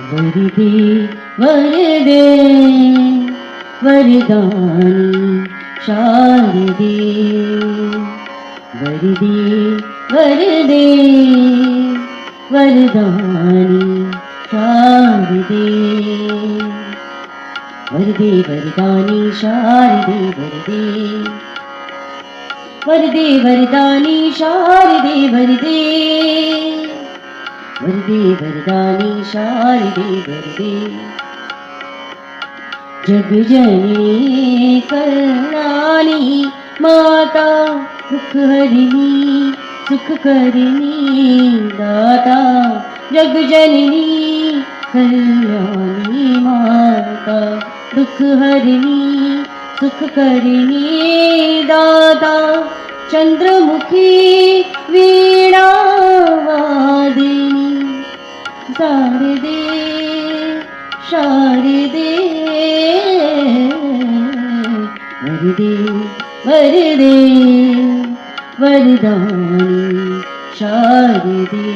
वरदे वरदे वरदानी शारदे वरदे वरदे वरदानी शारदे वरदे वरदानी शारदे वरदे वरदानी शारदे वरदे वरदे वरदानी शारदे वरदे जग जननी करुणानी माता दुख हरिणी सुख करनी दाता जग जननी कल्याणी माता दुख हरिणी सुख करनी दाता चंद्रमुखी वीणा वादिनी शारदे शारदे वरदे वरदे वरदानी शारदे।